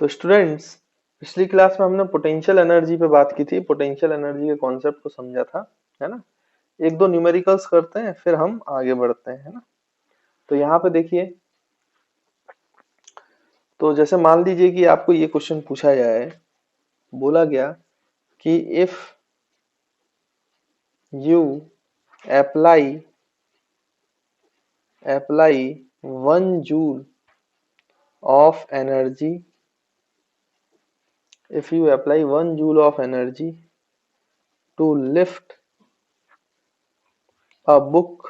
तो स्टूडेंट्स, पिछली क्लास में हमने पोटेंशियल एनर्जी पे बात की थी, पोटेंशियल एनर्जी के कॉन्सेप्ट को समझा था, है ना। एक दो न्यूमेरिकल्स करते हैं फिर हम आगे बढ़ते हैं, है ना। तो यहाँ पे देखिए, तो जैसे मान लीजिए कि आपको ये क्वेश्चन पूछा जाए, बोला गया कि if you apply 1 joule of energy, if you apply 1 joule of energy to lift a book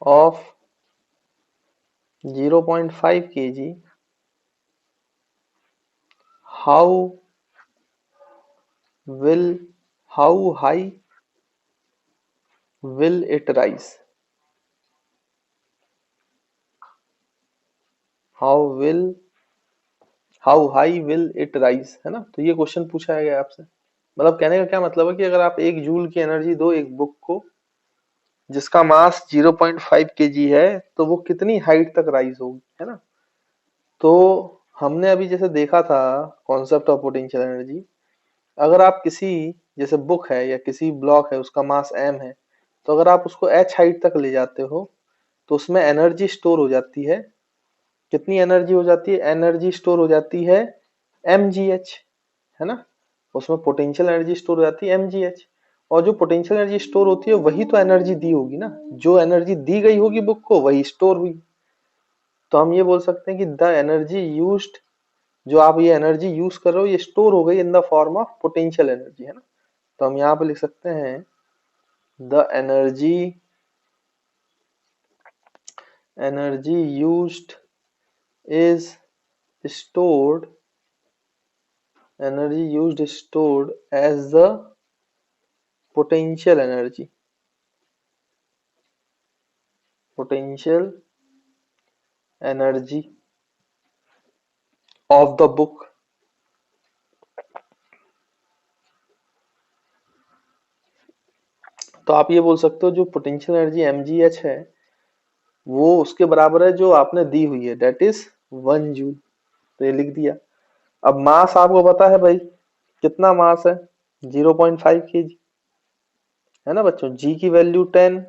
of 0.5 kg, how will how high will it rise? How high will it rise, है ना। तो ये question पूछा गया आपसे। मतलब कहने का क्या मतलब है कि अगर आप 1 जूल की एनर्जी दो एक बुक को जिसका मास 0.5 kg है, तो वो कितनी हाइट तक राइज होगी, है ना। तो हमने अभी जैसे देखा था कॉन्सेप्ट ऑफ पोटेंशियल एनर्जी, अगर आप किसी जैसे बुक है या किसी ब्लॉक है उसका मास m है, तो अगर आप उसको h हाइट तक ले जाते हो तो उसमें एनर्जी स्टोर हो जाती है। कितनी एनर्जी हो जाती है? एनर्जी स्टोर हो जाती है mgh, है ना। उसमें पोटेंशियल एनर्जी स्टोर हो जाती है mgh। और जो पोटेंशियल एनर्जी स्टोर होती है वही तो एनर्जी दी होगी ना, जो एनर्जी दी गई होगी बुक को वही स्टोर हुई। तो हम ये बोल सकते हैं कि द एनर्जी यूज्ड, जो आप ये एनर्जी यूज कर रहे हो ये स्टोर हो गई in the form of potential energy, है ना। तो हम यहाँ पे लिख सकते हैं the energy used is stored as the potential energy of the book। तो आप ये बोल सकते हो जो पोटेंशियल एनर्जी mgh है वो उसके बराबर है जो आपने दी हुई है, डेट इज 1 जूल। तो ये लिख दिया। अब मास आपको पता है भाई, कितना मास है? 0.5 kg, है ना बच्चों। g की वैल्यू 10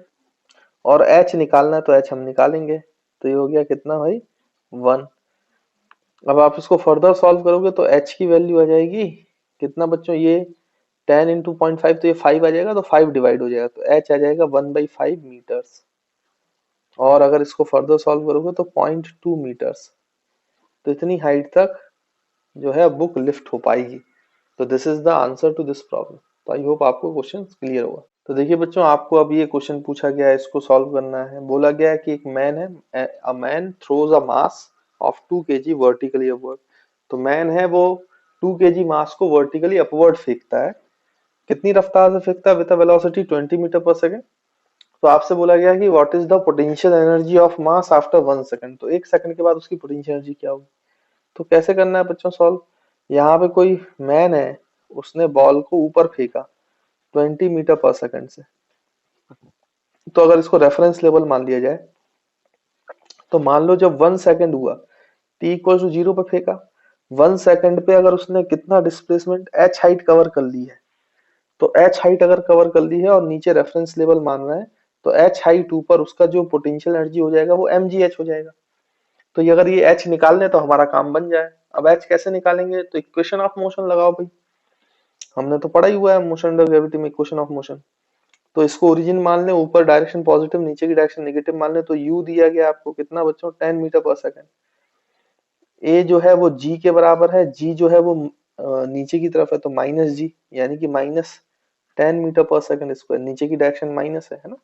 और h निकालना है तो h हम निकालेंगे। तो ये हो गया कितना भाई? 1। अब आप इसको फर्दर सॉल्व करोगे तो h की वैल्यू आ जाएगी कितना बच्चों? ये 10 इंटू 0.5 तो ये 5 आ जाएगा, तो 5 डिवाइड हो जाएगा तो h आ जाएगा 1/5 मीटर्स। और अगर इसको फर्दर सॉल्व करोगे तो 0.2 मीटर्स। तो इतनी हाइट तक जो है बुक लिफ्ट हो पाएगी। तो this is the answer to this problem. तो आई होप आपको क्वेश्चन क्लियर हुआ। तो देखिए बच्चों, आपको अब ये क्वेश्चन पूछा गया है, इसको सॉल्व करना है। बोला गया है कि एक मैन है, a man throws a mass of 2 kg vertically upward. तो मैन है वो 2 kg मास को वर्टिकली अपवर्ड फेंकता है। कितनी रफ्तार से फेंकता है? विद अ वेलोसिटी 20 मीटर पर सेकंड। तो आपसे बोला गया कि what is the potential energy of mass after 1 second. तो 1 सेकंड के बाद उसकी पोटेंशियल एनर्जी क्या होगी? तो कैसे करना है बच्चों सॉल्व? यहाँ पे कोई मैन है, उसने बॉल को ऊपर फेंका 20 मीटर पर सेकंड से। तो अगर इसको रेफरेंस लेवल मान लिया जाए तो मान लो जब 1 सेकंड हुआ, t इक्वल टू 0 पे फेंका, 1 सेकंड पे अगर उसने कितना डिस्प्लेसमेंट h हाइट कवर कर ली है, तो h हाइट अगर कवर कर ली है और नीचे रेफरेंस लेवल मान रहा है, तो h हाइट ऊपर उसका जो पोटेंशियल एनर्जी हो जाएगा वो mgh हो जाएगा। तो ये अगर ये h निकाल लें तो हमारा काम बन जाए। अब h कैसे निकालेंगे? तो इक्वेशन ऑफ मोशन लगाओ भाई, हमने तो पढ़ा ही हुआ है मोशन अंडर ग्रेविटी में इक्वेशन ऑफ मोशन। तो इसको ओरिजिन मान लें, ऊपर डायरेक्शन पॉजिटिव नीचे की डायरेक्शन नेगेटिव मान लें, तो u दिया गया आपको कितना बच्चों? 10 मीटर पर सेकंड। a जो है वो g के बराबर है, g जो है वो नीचे की तरफ है तो -g, यानी कि -10 मीटर पर सेकंड स्क्वायर। नीचे की डायरेक्शन माइनस है ना।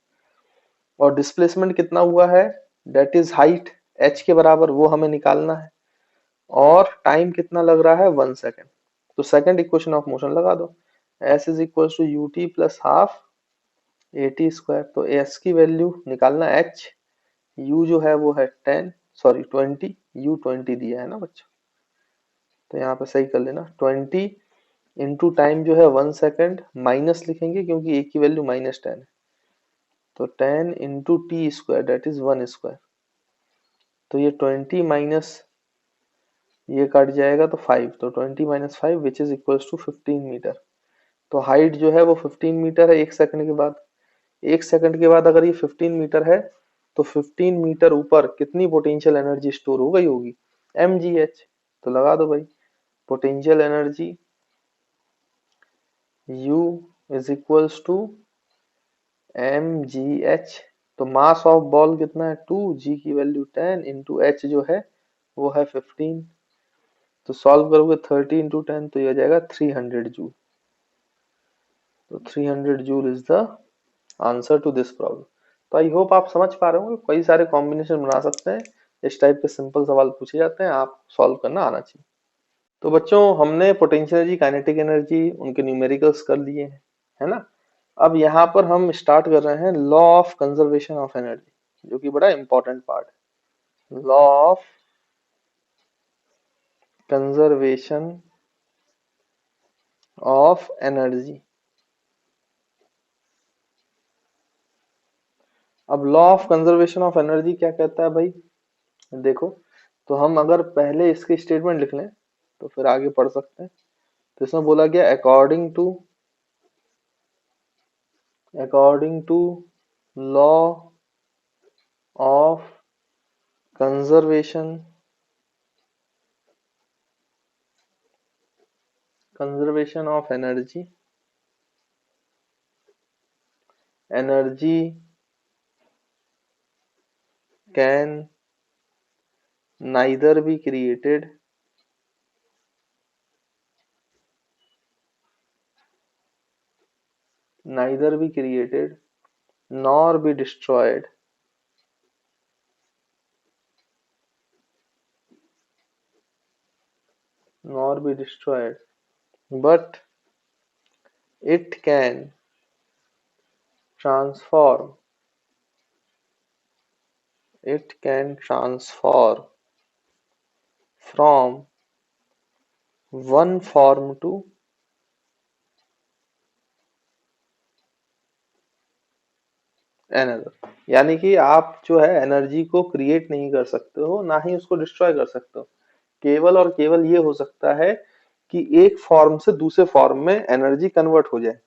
और डिस्प्लेसमेंट कितना हुआ है? दैट इज हाइट h के बराबर, वो हमें निकालना है। और टाइम कितना लग रहा है? 1 सेकंड। तो सेकंड इक्वेशन ऑफ मोशन लगा दो, s is equal to ut plus half at square. तो s की वैल्यू निकालना h, u जो है वो है 10 सॉरी 20, u 20 दिया है ना बच्चों। तो यहाँ पे सही कर लेना, 20 इंटू टाइम जो है 1 सेकंड, माइनस लिखेंगे क्योंकि a की वैल्यू -10 है। तो 10 into T square that is 1 square. तो ये 20 माइनस ये कट जाएगा तो 5, तो 20 minus 5 which is equals to 15 metre. तो हाइट जो है वो 15 मीटर है 1 सेकंड के बाद। 1 सेकंड के बाद अगर ये 15 मीटर है तो 15 मीटर ऊपर कितनी पोटेंशियल एनर्जी स्टोर हो गई होगी, mgh। तो लगा दो भाई, potential energy U is equals to mgh। तो मास ऑफ बॉल कितना है 2, g की वैल्यू 10 इंटू h जो है वो है 15। तो सॉल्व करोगे 30 इंटू 10 तो ये आ जाएगा 300 जूल। तो 300 joule is the answer to this problem. तो आई होप आप समझ पा रहे होंगे, कई सारे कॉम्बिनेशन बना सकते हैं, इस टाइप के सिंपल सवाल पूछे जाते हैं, आप सॉल्व करना आना चाहिए। तो बच्चों हमने पोटेंशियल एनर्जी, काइनेटिक एनर्जी, उनके न्यूमेरिकल्स कर लिए हैं, है ना। अब यहाँ पर हम स्टार्ट कर रहे हैं law of conservation of energy, जो कि बड़ा इंपॉर्टेंट पार्ट है। Law of conservation of energy. अब law of conservation of energy क्या कहता है भाई, देखो। तो हम अगर पहले इसकी स्टेटमेंट लिख लें तो फिर आगे पढ़ सकते हैं। तो इसमें बोला गया according to law of conservation of energy can neither be created nor be destroyed but it can transform from one form to another। यानी कि आप जो है एनर्जी को क्रिएट नहीं कर सकते हो, ना ही उसको डिस्ट्रॉय कर सकते हो। केवल और केवल ये हो सकता है कि एक फॉर्म से दूसरे फॉर्म में एनर्जी कन्वर्ट हो जाए,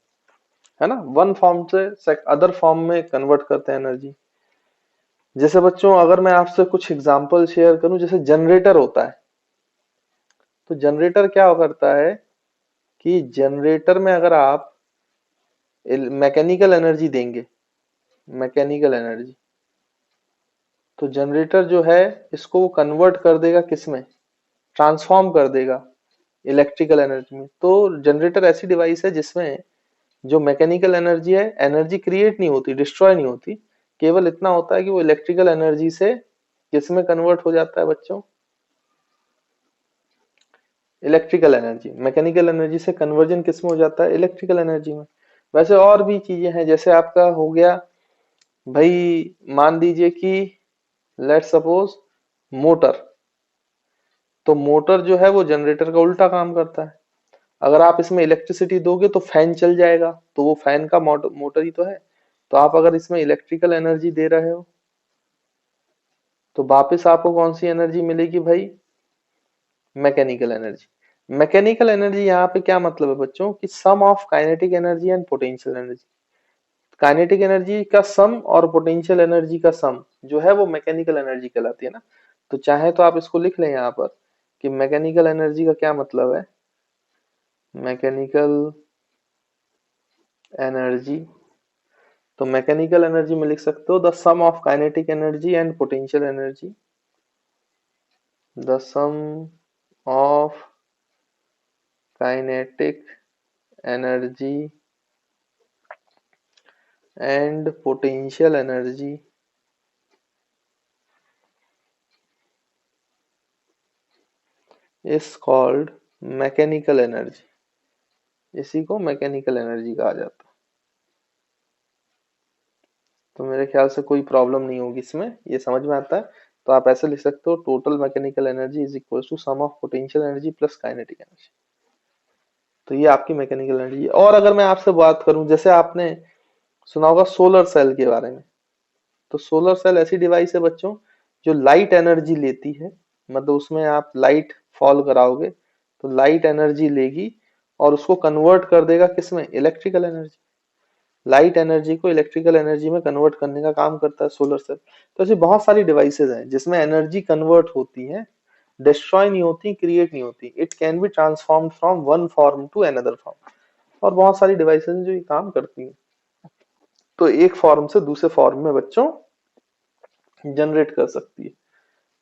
है ना। वन फॉर्म से अदर फॉर्म में कन्वर्ट करते हैं एनर्जी। जैसे बच्चों अगर मैं आपसे कुछ एग्जांपल शेयर करूं, जैसे जनरेटर होता है, तो जनरेटर क्या करता है कि जनरेटर में अगर आप मैकेनिकल एनर्जी देंगे, तो जनरेटर जो है इसको वो कन्वर्ट कर देगा किसमें, ट्रांसफॉर्म कर देगा इलेक्ट्रिकल एनर्जी में। तो जनरेटर ऐसी डिवाइस है जिसमें जो मैकेनिकल एनर्जी है, एनर्जी क्रिएट नहीं होती, डिस्ट्रॉय नहीं होती, केवल इतना होता है कि वो इलेक्ट्रिकल एनर्जी से किसमें कन्वर्ट हो जाता है बच्चों, इलेक्ट्रिकल एनर्जी। मैकेनिकल एनर्जी से कन्वर्जन किसमें हो जाता है, इलेक्ट्रिकल एनर्जी में। वैसे और भी चीजें हैं, जैसे आपका हो गया भाई, मान लीजिए कि लेट सपोज मोटर, तो मोटर जो है वो जनरेटर का उल्टा काम करता है। अगर आप इसमें इलेक्ट्रिसिटी दोगे तो फैन चल जाएगा, तो वो फैन का मोटर ही तो है। तो आप अगर इसमें इलेक्ट्रिकल एनर्जी दे रहे हो तो वापस आपको कौन सी एनर्जी मिलेगी भाई, मैकेनिकल एनर्जी। मैकेनिकल एनर्जी यहाँ पे क्या मतलब है बच्चों, कि sum of kinetic energy and potential energy. Kinetic energy का सम और पोटेंशियल एनर्जी का सम जो है वो मैकेनिकल एनर्जी कहलाती है ना। तो चाहे तो आप इसको लिख लें यहाँ पर कि मैकेनिकल एनर्जी का क्या मतलब है, मैकेनिकल एनर्जी। तो मैकेनिकल एनर्जी में लिख सकते हो the sum of kinetic energy and potential energy, the sum of kinetic energy and potential energy is called mechanical energy. इसी को मैकेनिकल एनर्जी कहा जाता है। तो मेरे ख्याल से कोई प्रॉब्लम नहीं होगी इसमें, ये समझ में आता है। तो आप ऐसे लिख सकते हो total mechanical energy is equal to sum of potential energy plus kinetic energy. तो ये आपकी मैकेनिकल एनर्जी है। और अगर मैं आपसे बात करूं, जैसे आपने सुना होगा सोलर सेल के बारे में, तो सोलर सेल ऐसी डिवाइस है बच्चों जो लाइट एनर्जी लेती है, मतलब उसमें आप लाइट फॉल कराओगे तो लाइट एनर्जी लेगी और उसको कन्वर्ट कर देगा किसमें, इलेक्ट्रिकल एनर्जी। लाइट एनर्जी को इलेक्ट्रिकल एनर्जी में कन्वर्ट करने का काम करता है सोलर सेल। तो ऐसी बहुत सारी डिवाइसेज हैं जिसमें एनर्जी कन्वर्ट होती है, डिस्ट्रॉय नहीं होती, क्रिएट नहीं होती। It can be transformed from one form to another form. और बहुत सारी डिवाइसेज हैं जो ये काम करती हैं, तो एक फॉर्म से दूसरे फॉर्म में बच्चों जनरेट कर सकती है।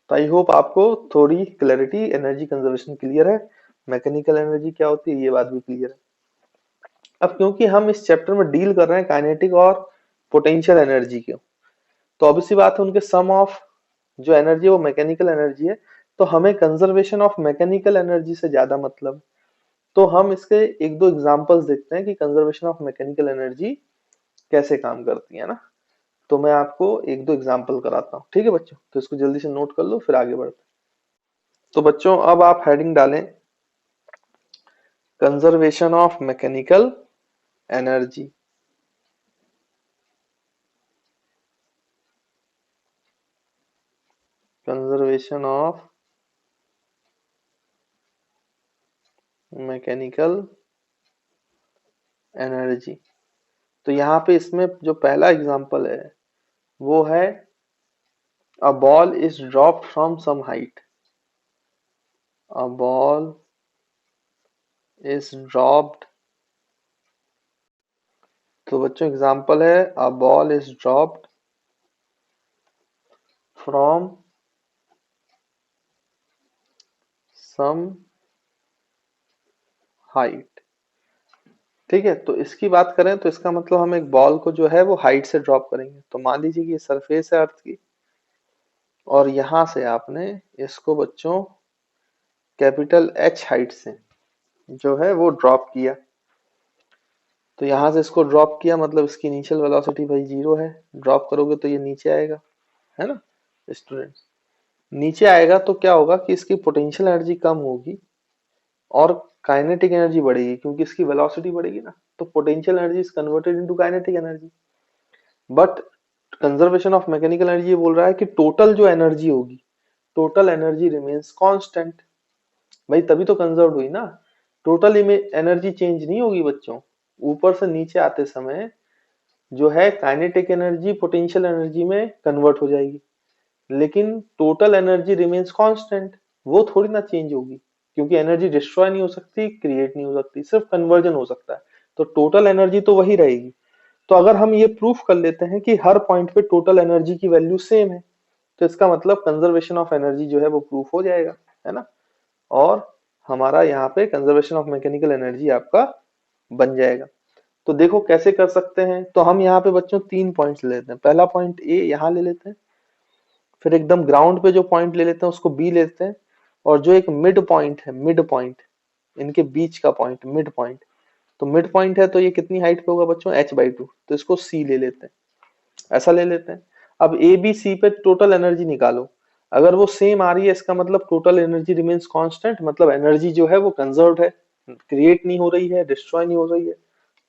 तो आई होप आपको थोड़ी क्लैरिटी, एनर्जी कंजर्वेशन क्लियर है, मैकेनिकल एनर्जी क्या होती है ये बात भी क्लियर है। अब क्योंकि हम इस चैप्टर में डील कर रहे हैं काइनेटिक और पोटेंशियल एनर्जी के, तो ऑब्वियसली बात है उनके सम ऑफ जो एनर्जी है वो मैकेनिकल एनर्जी है, तो हमें कंजर्वेशन ऑफ मैकेनिकल एनर्जी से ज्यादा मतलब। तो हम इसके एक दो एग्जांपल्स देखते हैं कि कंजर्वेशन ऑफ मैकेनिकल एनर्जी कैसे काम करती है ना। तो मैं आपको एक दो एग्जांपल कराता हूँ, ठीक है बच्चों, तो इसको जल्दी से नोट कर लो फिर आगे बढ़ते हैं। तो बच्चों अब आप हेडिंग डालें conservation of mechanical energy. Conservation of mechanical energy. तो यहाँ पे इसमें जो पहला एग्जांपल है वो है a ball is dropped from some height. A ball is dropped, तो बच्चों एग्जांपल है a ball is dropped from some height. ठीक है, तो इसकी बात करें तो इसका मतलब हम एक बॉल को जो है वो हाइट से ड्रॉप करेंगे। तो मान लीजिए कि ये सरफेस है अर्थ की, और यहां से आपने इसको बच्चों कैपिटल एच हाइट से जो है वो ड्रॉप किया। तो यहां से इसको ड्रॉप किया मतलब इसकी इनिशियल वेलोसिटी भाई 0 है। ड्रॉप करोगे तो ये नीचे आएगा, है ना स्टूडेंट्स। नीचे आएगा तो क्या होगा कि इसकी पोटेंशियल एनर्जी कम होगी और काइनेटिक एनर्जी बढ़ेगी, क्योंकि इसकी वेलोसिटी बढ़ेगी ना। तो potential energy is converted into kinetic energy. But conservation of mechanical energy ये बोल रहा है कि टोटल जो एनर्जी होगी, टोटल एनर्जी रिमेन्स कांस्टेंट। भाई तभी तो कंजर्व हुई ना, टोटल एनर्जी चेंज नहीं होगी बच्चों। ऊपर से नीचे आते समय जो है काइनेटिक एनर्जी पोटेंशियल एनर्जी में कन्वर्ट हो जाएगी, लेकिन टोटल एनर्जी रिमेन्स कांस्टेंट, वो थोड़ी ना चेंज होगी, क्योंकि एनर्जी डिस्ट्रॉय नहीं हो सकती, क्रिएट नहीं हो सकती, सिर्फ कन्वर्जन हो सकता है। तो टोटल एनर्जी तो वही रहेगी। तो अगर हम ये प्रूफ कर लेते हैं कि हर पॉइंट पे टोटल एनर्जी की वैल्यू सेम है, तो इसका मतलब कंजर्वेशन ऑफ एनर्जी जो है वो प्रूफ हो जाएगा, है ना। और हमारा यहाँ पे कंजर्वेशन ऑफ मैकेनिकल एनर्जी आपका बन जाएगा। तो देखो कैसे कर सकते हैं। तो हम यहाँ पे बच्चों 3 पॉइंट्स ले लेते हैं। पहला पॉइंट ए यहाँ ले लेते हैं, फिर एकदम ग्राउंड पे जो पॉइंट ले लेते हैं उसको बी लेते हैं, और जो एक मिड पॉइंट है, मिड पॉइंट इनके बीच का पॉइंट, मिड पॉइंट, तो मिड पॉइंट है तो ये कितनी हाइट पे होगा बच्चों, h/2, तो इसको सी ले लेते हैं, ऐसा ले लेते हैं। अब ए बी सी पे टोटल एनर्जी निकालो, अगर वो सेम आ रही है इसका मतलब टोटल एनर्जी रिमेन्स कांस्टेंट, मतलब एनर्जी जो है वो कंजर्व्ड है, क्रिएट नहीं हो रही है, डिस्ट्रॉय नहीं हो रही है,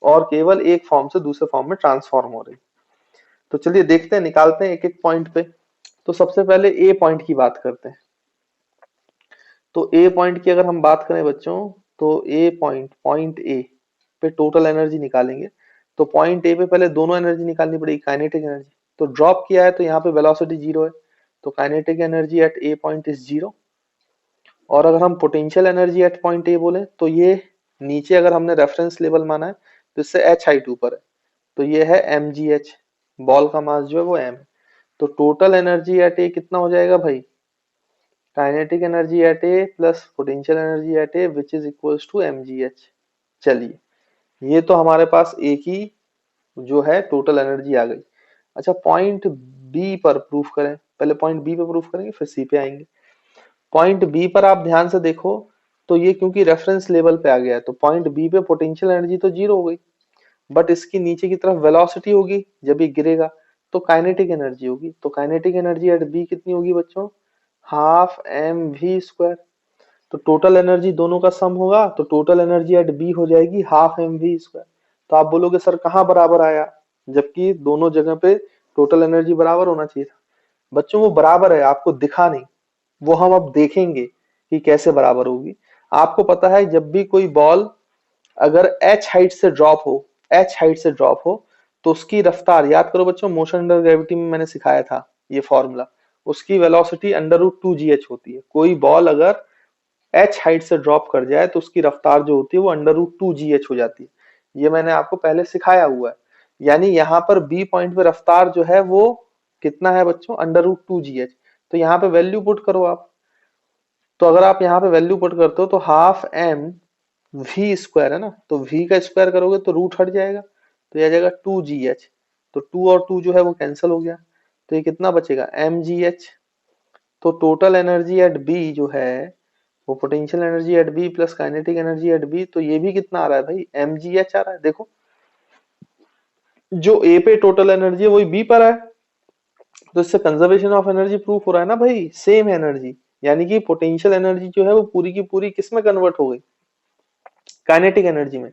और केवल एक फॉर्म से दूसरे फॉर्म में ट्रांसफॉर्म हो रही है। तो चलिए देखते हैं, निकालते हैं एक एक पॉइंट पे। तो सबसे पहले ए पॉइंट की बात करते हैं। तो ए पॉइंट की अगर हम बात करें बच्चों, तो ए पॉइंट, पॉइंट ए पे टोटल एनर्जी निकालेंगे। तो पॉइंट ए पे पहले दोनों एनर्जी निकालनी पड़ेगी, काइनेटिक एनर्जी। तो ड्रॉप किया है तो यहाँ पे वेलोसिटी 0 है, तो kinetic energy at A point is 0। और अगर हम potential energy eight point A बोले तो ये नीचे अगर हमने रेफरेंस लेवल माना है तो इससे एच हाइट ऊपर है, तो ये है mgh, बॉल का मास जो है वो m है। तो टोटल एनर्जी एट ए कितना हो जाएगा भाई, kinetic energy at A plus potential energy at A which is equals to mgh। चलिए ये तो हमारे पास ए की जो है टोटल एनर्जी आ गई। अच्छा पॉइंट बी पर प्रूफ करें, पहले पॉइंट बी पे प्रूफ करेंगे फिर सी पे आएंगे। पॉइंट बी पर आप ध्यान से देखो, तो ये क्योंकि रेफरेंस लेवल पे आ गया है तो पॉइंट बी पे पोटेंशियल एनर्जी तो 0 हो गई, बट इसकी नीचे की तरफ वेलोसिटी होगी जब ये गिरेगा, तो काइनेटिक एनर्जी होगी। तो काइनेटिक एनर्जी एट बी कितनी होगी बच्चों, हाफ एम वी स्क्वायर। तो टोटल एनर्जी दोनों का सम होगा, तो टोटल एनर्जी एट बी हो जाएगी हाफ एम वी स्क्वायर। तो आप बोलोगे सर कहाँ बराबर आया, जबकि दोनों जगह पे टोटल एनर्जी बराबर होना चाहिए था। बच्चों वो बराबर है, आपको दिखा नहीं, वो हम अब देखेंगे कि कैसे बराबर होगी। आपको पता है जब भी कोई बॉल अगर h हाइट से ड्रॉप हो, h हाइट से ड्रॉप हो, तो उसकी रफ्तार, याद करो बच्चों मोशन अंडर ग्रेविटी में मैंने सिखाया था ये फॉर्मूला, उसकी वेलोसिटी अंडर रूट 2gh होती है। कोई बॉल अगर h हाइट से ड्रॉप कर जाए तो उसकी रफ्तार जो होती है वो अंडर रूट 2gh हो जाती है। ये मैंने आपको पहले सिखाया हुआ है। यानी यहाँ पर बी पॉइंट पे रफ्तार जो है वो कितना है बच्चों, अंडर रूट 2gh। तो यहाँ पे वैल्यू पुट करो आप। तो अगर आप यहाँ पे वैल्यू पुट करते हो तो हाफ एम वी स्क्वायर है ना, तो वी का स्क्वायर करोगे तो रूट हट जाएगा, तो यह आ जाएगा 2gh। तो 2 और 2 जो है वो कैंसिल हो गया, तो ये कितना बचेगा mgh। तो टोटल एनर्जी एट बी जो है वो potential energy at B plus kinetic energy at B, तो ये भी कितना आ रहा है भाई, mgh आ रहा है। देखो जो ए पे टोटल एनर्जी है वही बी पर है, तो इससे कंजर्वेशन ऑफ एनर्जी प्रूफ हो रहा है ना भाई, सेम एनर्जी। यानी कि पोटेंशियल एनर्जी जो है वो पूरी की पूरी किस में कन्वर्ट हो गई, काइनेटिक एनर्जी में।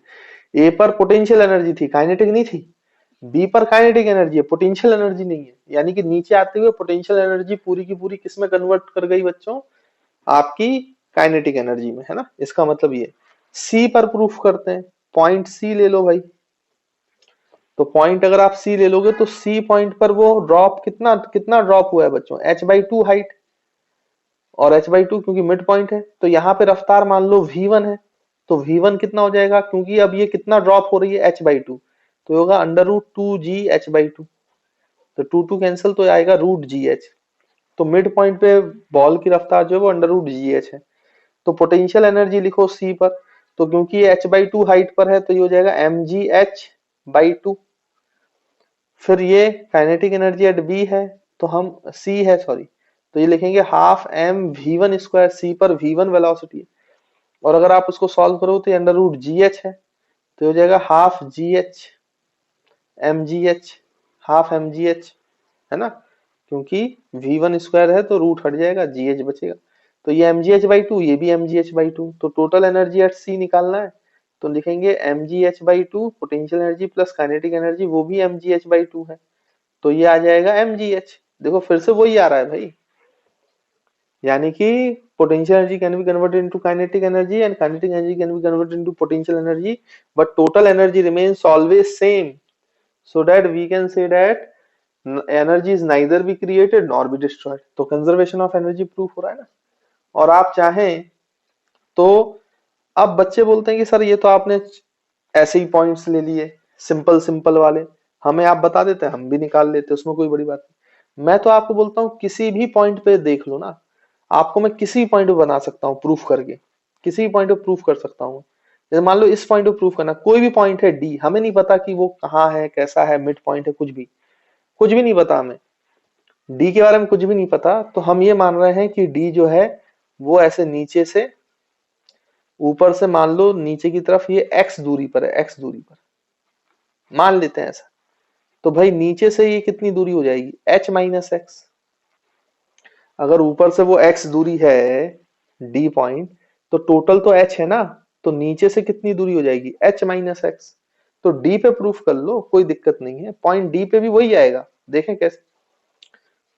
ए पर पोटेंशियल एनर्जी थी, काइनेटिक नहीं थी। बी पर काइनेटिक एनर्जी है, पोटेंशियल एनर्जी नहीं है। यानी कि नीचे आते हुए पोटेंशियल एनर्जी पूरी की पूरी किस में कन्वर्ट कर गई बच्चों, आपकी काइनेटिक एनर्जी में, है ना। इसका मतलब ये सी पर प्रूफ करते हैं। पॉइंट सी ले लो भाई, तो पॉइंट अगर आप सी ले लोगे तो सी पॉइंट पर वो ड्रॉप कितना कितना ड्रॉप हुआ है बच्चों, h/2 हाइट, और h/2 क्योंकि मिड पॉइंट है, तो यहाँ पे रफ्तार मान लो v1 है, तो v1 कितना हो जाएगा, क्योंकि अब ये कितना ड्रॉप हो रही है h/2, तो होगा अंडर रूट 2g/2। तो 2 कैंसिल, तो आएगा रूट gh। तो मिड पॉइंट पे बॉल की रफ्तार जो है वो अंडर रूट gh है। तो पोटेंशियल एनर्जी लिखो सी पर, तो क्योंकि ये h/2 हाइट पर है तो ये हो जाएगा mgh/2। फिर ये काइनेटिक एनर्जी एट बी है, तो हम सी है सॉरी, तो ये लिखेंगे half m v one square, C पर वी1 वेलोसिटी है, और अगर आप उसको सॉल्व करो तो ये अंडर रूट जी एच है, तो हो जाएगा half g h m g h, half m g h, है ना, क्योंकि v1 स्क्वायर है तो रूट हट जाएगा, जी एच बचेगा। तो ये mgh/2, ये भी mgh/2, तो टोटल एनर्जी एट सी निकालना है, तो लिखेंगे mgh/2 potential energy plus kinetic energy, वो भी mgh/2 है, तो ये आ जाएगा mgh। देखो फिर से वही आ रहा है भाई, यानी कि potential energy can be converted into kinetic energy and kinetic energy can be converted into potential energy, but total energy remains always same, so that we can say that energy is neither be created nor be destroyed। तो conservation of energy proof हो रहा है ना। और आप चाहें तो अब बच्चे बोलते हैं कि सर ये तो आपने ऐसे ही पॉइंट्स ले लिए सिंपल सिंपल वाले, हमें आप बता देते हैं हम भी निकाल लेते, उसमें कोई बड़ी बात नहीं। मैं तो आपको बोलता हूँ किसी भी पॉइंट पे देख लो ना, आपको मैं किसी पॉइंट पे बना सकता हूँ प्रूफ करके, किसी पॉइंट पे प्रूफ कर सकता हूँ। जैसे मान लो इस पॉइंट पे प्रूफ करना, कोई भी पॉइंट है डी, हमें नहीं पता कि वो कहाँ है, कैसा है, मिड पॉइंट है, कुछ भी नहीं पता हमें, डी के बारे में कुछ भी नहीं पता, तो हम ये मान रहे हैं कि डी जो है वो ऐसे नीचे से ऊपर से मान लो नीचे की तरफ ये x दूरी पर है, x दूरी पर मान लेते हैं ऐसा। तो भाई नीचे से ये कितनी दूरी हो जाएगी, h माइनस एक्स। अगर ऊपर से वो x दूरी है d पॉइंट, तो टोटल तो h है ना, तो नीचे से कितनी दूरी हो जाएगी, h माइनस एक्स। तो d पे प्रूफ कर लो, कोई दिक्कत नहीं है, पॉइंट d पे भी वही आएगा। देखें कैसे,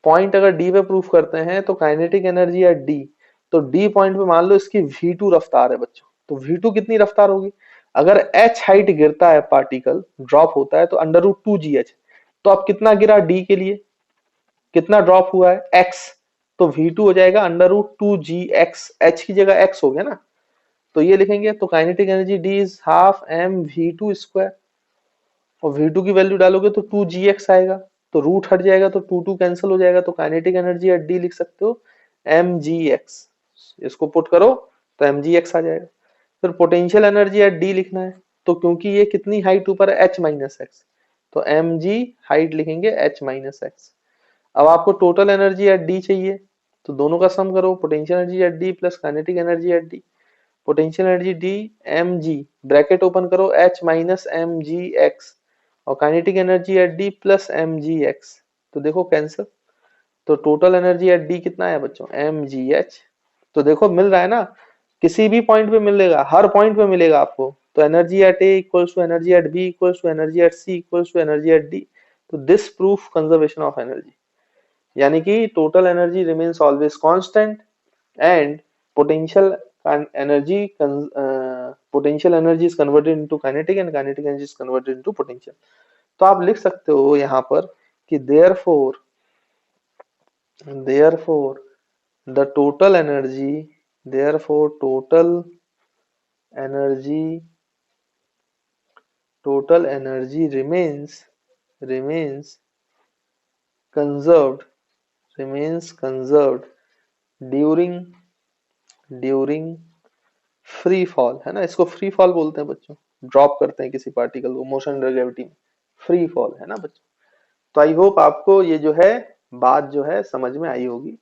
पॉइंट अगर डी पे प्रूफ करते हैं तो काइनेटिक एनर्जी एट डी, तो डी पॉइंट पे मान लो इसकी v2 रफ्तार है बच्चों, तो v2 कितनी रफ्तार होगी, अगर h हाइट गिरता है पार्टिकल ड्रॉप होता है तो अंडर रूट 2gh, तो अब कितना गिरा डी के लिए, कितना ड्रॉप हुआ है x, तो v2 हो जाएगा अंडर रूट 2gx, h की जगह x हो गया ना, तो ये लिखेंगे। तो kinetic energy D is half m वी2 स्क्वायर, और v2 की वैल्यू डालोगे तो 2gx आएगा, तो रूट हट जाएगा तो 2 कैंसिल हो जाएगा, तो काइनेटिक एनर्जी एट डी लिख सकते हो mgx, इसको पुट करो तो mgx आ जाएगा। फिर पोटेंशियल एनर्जी एट डी लिखना है, तो क्योंकि ये कितनी हाइट ऊपर है h माइनस एक्स, तो mg हाइट लिखेंगे h माइनस एक्स। अब आपको टोटल एनर्जी एट डी चाहिए, तो दोनों का सम करो, potential energy at D plus kinetic energy at D. Potential energy D mg, bracket open करो, h माइनस mgx, और kinetic energy at D plus mgx, तो देखो कैंसिल, तो टोटल एनर्जी एट डी कितना है बच्चों, mgh। तो देखो मिल रहा है ना, किसी भी पॉइंट पे मिलेगा, हर पॉइंट पे मिलेगा आपको। तो energy at A equals to energy at B equals to energy at C equals to energy at D, तो this proof conservation of energy. यानी कि total energy remains always constant and potential energy potential energy is converted into kinetic and kinetic energy is converted into potential. तो आप लिख सकते हो यहाँ पर कि therefore the total energy therefore energy total energy remains conserved conserved during free fall, है ना, इसको फ्री फॉल बोलते हैं बच्चों, ड्रॉप करते हैं किसी पार्टिकल को मोशन अंडर ग्रेविटी में, फ्री फॉल, है ना बच्चों। तो आई होप आपको ये जो है बात जो है समझ में आई होगी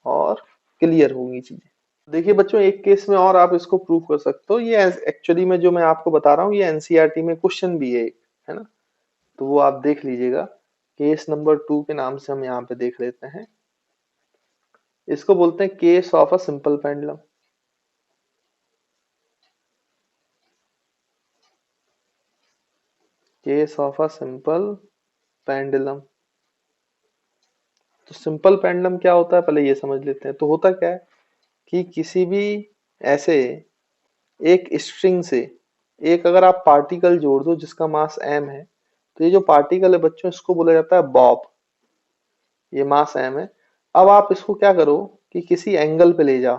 और क्लियर होगी चीजें। देखिए बच्चों एक केस में और आप इसको प्रूव कर सकते हो, ये एक्चुअली में जो मैं आपको बता रहा हूँ ये एनसीईआरटी में क्वेश्चन भी है ना, तो वो आप देख लीजिएगा। केस नंबर 2 के नाम से हम यहाँ पे देख लेते हैं, इसको बोलते हैं case of a simple pendulum. Case of a simple pendulum. तो सिंपल पेंडुलम क्या होता है पहले ये समझ लेते हैं। तो होता क्या है कि किसी भी ऐसे एक स्ट्रिंग से एक अगर आप पार्टिकल जोड़ दो जिसका मास m है, तो ये जो पार्टिकल है बच्चों इसको बोला जाता है बॉब, ये मास m है। अब आप इसको क्या करो कि किसी एंगल पे ले जाओ,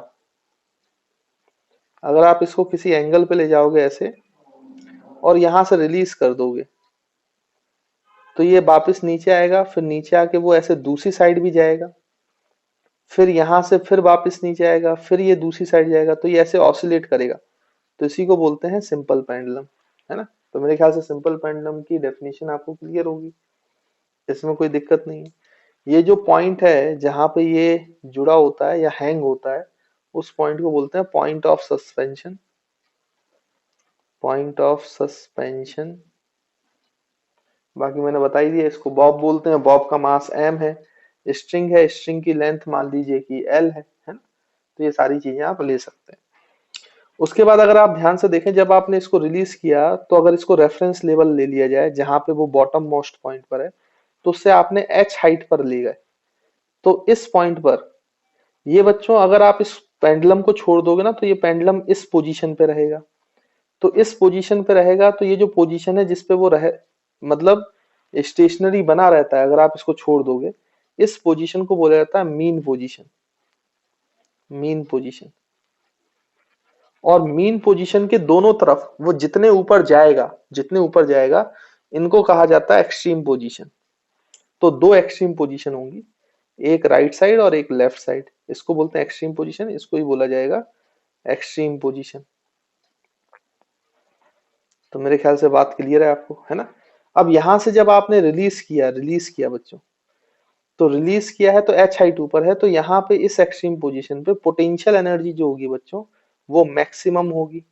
अगर आप इसको किसी एंगल पे ले जाओगे ऐसे और यहां से रिलीज कर दोगे तो ये वापस नीचे आएगा, फिर नीचे आके वो ऐसे दूसरी साइड भी जाएगा, फिर यहां से फिर वापस नीचे आएगा, फिर ये दूसरी साइड जाएगा, तो ये ऐसे ऑसिलेट करेगा। तो इसी को बोलते हैं सिंपल पेंडुलम, है ना। तो मेरे ख्याल से सिंपल पेंडुलम की डेफिनेशन आपको क्लियर होगी, इसमें कोई दिक्कत नहीं है। ये जो पॉइंट है जहां पे ये जुड़ा होता है या हैंग होता है उस पॉइंट को बोलते हैं point of suspension. Point of suspension, बाकी मैंने बता ही दिया, इसको बॉब बोलते हैं। बॉब का मास m है, स्ट्रिंग है, स्ट्रिंग की लेंथ मान लीजिए कि l है ना। तो ये सारी चीजें आप ले सकते हैं। उसके बाद अगर आप ध्यान से देखें जब आपने इसको रिलीज किया तो अगर इसको रेफरेंस लेवल ले लिया जाए जहां पे वो बॉटम मोस्ट पॉइंट पर है, तो उससे आपने h हाइट पर ले गए, तो इस पॉइंट पर ये बच्चों अगर आप इस पेंडुलम को छोड़ दोगे ना तो ये पेंडुलम इस पोजीशन पे रहेगा। तो इस पोजीशन पे रहेगा तो ये जो पोजीशन है जिसपे वो रहे मतलब स्टेशनरी बना रहता है, अगर आप इसको छोड़ दोगे इस पोजीशन को बोला जाता है मीन पोजीशन। मीन पोजीशन, और मीन पोजीशन के दोनों तरफ वो जितने ऊपर जाएगा इनको कहा जाता है एक्सट्रीम पोजीशन। तो दो एक्सट्रीम पोजीशन होंगी, एक राइट साइड और एक लेफ्ट साइड, इसको बोलते हैं एक्सट्रीम पोजीशन, इसको ही बोला जाएगा एक्सट्रीम पोजीशन। तो मेरे ख्याल से बात क्लियर है आपको, है ना। अब यहां से जब आपने रिलीज किया बच्चों, तो रिलीज किया है तो एच हाइट ऊपर है, तो यहाँ पे इस एक्सट्रीम पोजीशन पे पोटेंशियल एनर्जी जो होगी बच्चों वो मैक्सिमम होगी,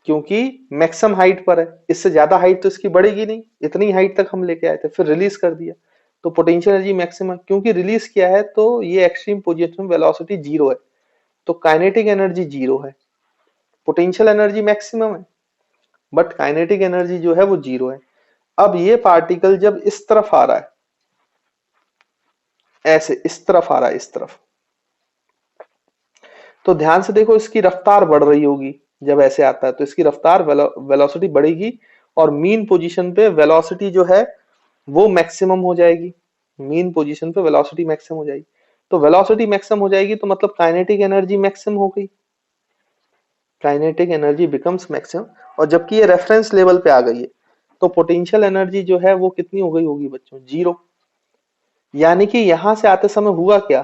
क्योंकि मैक्सिमम हाइट पर है, इससे ज्यादा हाइट तो इसकी बढ़ेगी नहीं, इतनी हाइट तक हम लेके आए थे फिर रिलीज कर दिया, तो पोटेंशियल एनर्जी मैक्सिमम, क्योंकि रिलीज किया है तो ये एक्सट्रीम पोजीशन में वेलोसिटी जीरो है, तो काइनेटिक एनर्जी जीरो है। पोटेंशियल एनर्जी मैक्सिमम है बट काइनेटिक एनर्जी जो है वो जीरो है। अब ये पार्टिकल जब इस तरफ आ रहा है, ऐसे इस तरफ आ रहा है, इस तरफ, तो ध्यान से देखो इसकी रफ्तार बढ़ रही होगी, जब ऐसे आता है तो इसकी रफ्तार वेलोसिटी बढ़ेगी और मीन पोजीशन पे वेलोसिटी जो है वो मैक्सिमम हो जाएगी। मीन पोजीशन पे वेलोसिटी मैक्सिमम हो जाएगी, तो वेलोसिटी मैक्सिमम हो जाएगी तो मतलब काइनेटिक एनर्जी मैक्सिमम हो गई, काइनेटिक एनर्जी बिकम्स मैक्सिमम। और जबकि ये रेफरेंस लेवल पे आ गई है तो पोटेंशियल एनर्जी जो है वो कितनी हो गई होगी बच्चों, जीरो। यानी कि यहां से आते समय हुआ क्या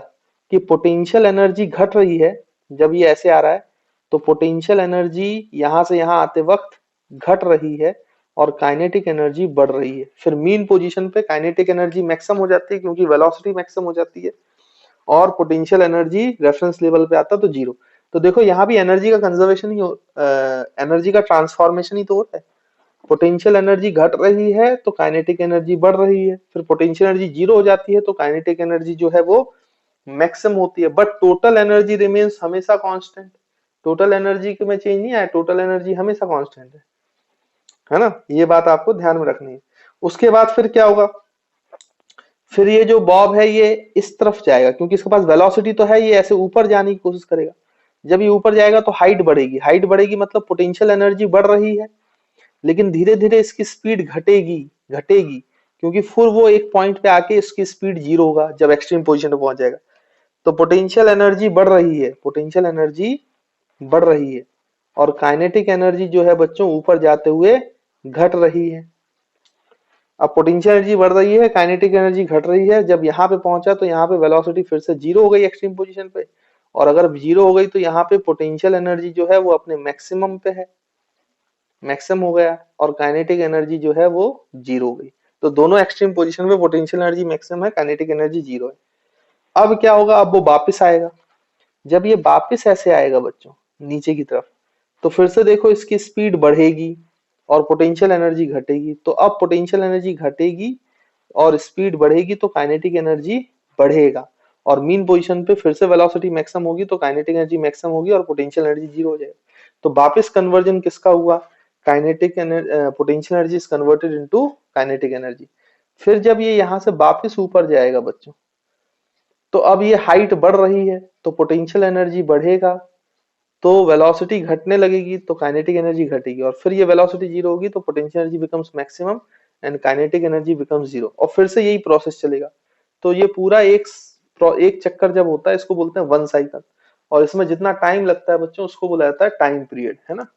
कि पोटेंशियल एनर्जी घट रही है, जब ये ऐसे आ रहा है तो पोटेंशियल एनर्जी यहां से यहां आते वक्त घट रही है और काइनेटिक एनर्जी बढ़ रही है। फिर मीन पोजीशन पे काइनेटिक एनर्जी मैक्सिमम हो जाती है क्योंकि वेलोसिटी मैक्सिमम हो जाती है, और पोटेंशियल एनर्जी रेफरेंस लेवल पे आता है तो जीरो। तो देखो यहाँ भी एनर्जी का कंजर्वेशन ही एनर्जी का ट्रांसफॉर्मेशन ही तो होता है। पोटेंशियल एनर्जी घट रही है तो काइनेटिक एनर्जी बढ़ रही है, फिर पोटेंशियल एनर्जी जीरो हो जाती है तो काइनेटिक एनर्जी जो है वो मैक्सिमम होती है, बट टोटल एनर्जी रिमेन्स हमेशा कांस्टेंट। टोटल एनर्जी में चेंज नहीं आया, टोटल एनर्जी हमेशा कांस्टेंट है ना। ये बात आपको ध्यान में रखनी है। उसके बाद फिर क्या होगा, फिर ये जो बॉब है ये इस तरफ जाएगा, क्योंकि इसके पास वेलोसिटी तो है, ये ऐसे ऊपर जाने की कोशिश करेगा। जब ये ऊपर जाएगा तो हाइट बढ़ेगी, हाइट बढ़ेगी मतलब पोटेंशियल एनर्जी बढ़ रही है, लेकिन धीरे धीरे इसकी स्पीड घटेगी घटेगी, क्योंकि फिर वो एक पॉइंट पे आके इसकी स्पीड जीरो होगा जब एक्सट्रीम पोजीशन पे पहुंच जाएगा। तो पोटेंशियल एनर्जी बढ़ रही है, पोटेंशियल एनर्जी बढ़ रही है, और काइनेटिक एनर्जी जो है बच्चों ऊपर जाते हुए घट रही है। अब पोटेंशियल एनर्जी बढ़ रही है, काइनेटिक एनर्जी घट रही है, जब यहाँ पे पहुंचा तो यहाँ पे वेलोसिटी फिर से जीरो हो गई एक्सट्रीम पोजीशन पे, और अगर जीरो हो गई तो यहाँ पे पोटेंशियल एनर्जी जो है वो अपने मैक्सिमम पे है, मैक्सिमम हो गया, और काइनेटिक एनर्जी जो है वो जीरो हो गई। तो दोनों एक्सट्रीम पोजीशन पे पोटेंशियल एनर्जी मैक्सिमम है, काइनेटिक एनर्जी जीरो है। अब क्या होगा, अब वो वापस आएगा। जब ये वापस ऐसे आएगा बच्चों नीचे की तरफ, तो फिर से देखो इसकी स्पीड बढ़ेगी और पोटेंशियल एनर्जी घटेगी। तो अब पोटेंशियल एनर्जी घटेगी और स्पीड बढ़ेगी तो काइनेटिक एनर्जी बढ़ेगा, और मीन पोजीशन पे फिर से वेलोसिटी मैक्सिमम होगी तो काइनेटिक एनर्जी मैक्सिमम होगी और पोटेंशियल एनर्जी जीरो हो जाएगा। तो वापस कन्वर्जन किसका हुआ, kinetic potential energy is converted into kinetic energy. फिर जब ये यहाँ से वापस ऊपर जाएगा बच्चों, तो अब ये हाइट बढ़ रही है तो पोटेंशियल एनर्जी बढ़ेगा, तो वेलोसिटी घटने लगेगी तो काइनेटिक एनर्जी घटेगी, और फिर ये वेलोसिटी जीरो होगी तो potential energy becomes maximum and kinetic energy becomes zero, और फिर से यही प्रोसेस चलेगा। तो ये पूरा एक चक्कर जब होता है इसको बोलते हैं वन साइकिल, और इसमें जितना टाइम लगता है बच्चों उसको बोला जाता है टाइम पीरियड, है ना।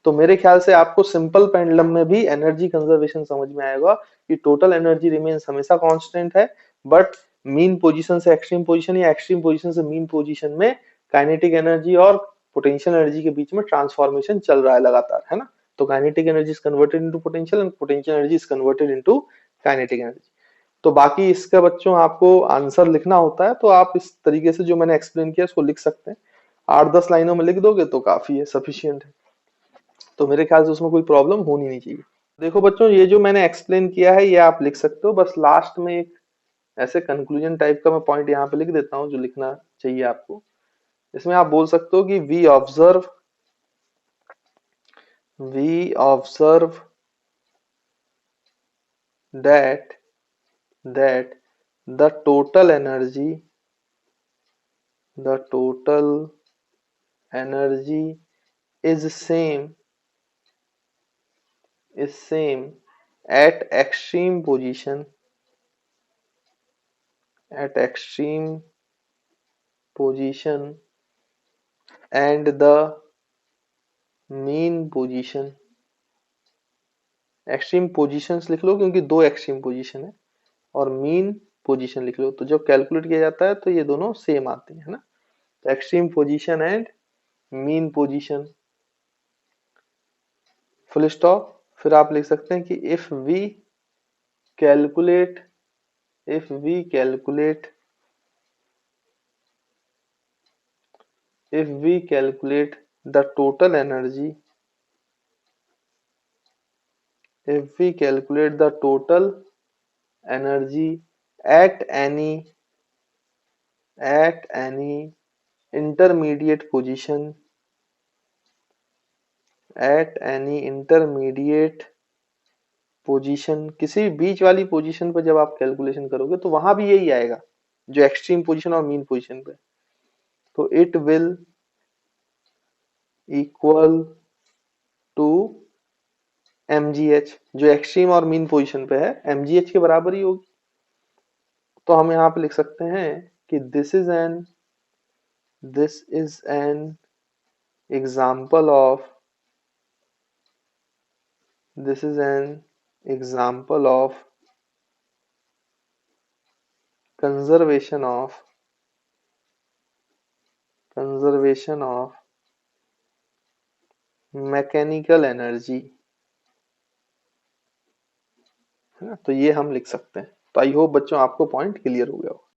तो मेरे ख्याल से आपको सिंपल पेंडुलम में भी एनर्जी कंजर्वेशन समझ में आएगा कि टोटल एनर्जी रिमेन्स हमेशा कांस्टेंट है, बट मीन पोजीशन से एक्सट्रीम पोजीशन या एक्सट्रीम पोजीशन से मीन पोजीशन में काइनेटिक एनर्जी और पोटेंशियल एनर्जी के बीच में ट्रांसफॉर्मेशन चल रहा है लगातार, है ना। तो kinetic energy is converted into potential and potential energy is converted into kinetic energy. तो बाकी इसका बच्चों आपको आंसर लिखना होता है तो आप इस तरीके से जो मैंने एक्सप्लेन किया उसको लिख सकते हैं, 8-10 लाइनों में लिख दोगे तो काफी है, सफिशियंट है। तो मेरे ख्याल से उसमें कोई प्रॉब्लम होनी नहीं चाहिए। देखो बच्चों ये जो मैंने एक्सप्लेन किया है ये आप लिख सकते हो, बस लास्ट में एक ऐसे कंक्लूजन टाइप का मैं पॉइंट यहाँ पे लिख देता हूँ जो लिखना चाहिए आपको। इसमें आप बोल सकते हो कि we observe that the total energy is same at extreme position and the mean position। Extreme positions लिख लो क्योंकि दो एक्सट्रीम पोजीशन है, और मीन पोजीशन लिख लो, तो जब कैलकुलेट किया जाता है तो ये दोनों सेम आते हैं, है ना। तो extreme position and mean position, full stop. फिर आप लिख सकते हैं कि calculate if we calculate the total energy at any intermediate position किसी बीच वाली पोजीशन पर जब आप कैलकुलेशन करोगे तो वहां भी यही आएगा जो एक्सट्रीम पोजीशन और मीन पोजीशन पे, तो it will equal to mgh, जो एक्सट्रीम और मीन पोजीशन पे है mgh के बराबर ही होगी। तो हम यहाँ पे लिख सकते हैं कि this is an example of conservation of mechanical energy, है ना। तो ये हम लिख सकते हैं। तो आई होप बच्चों आपको पॉइंट क्लियर हो गया हो।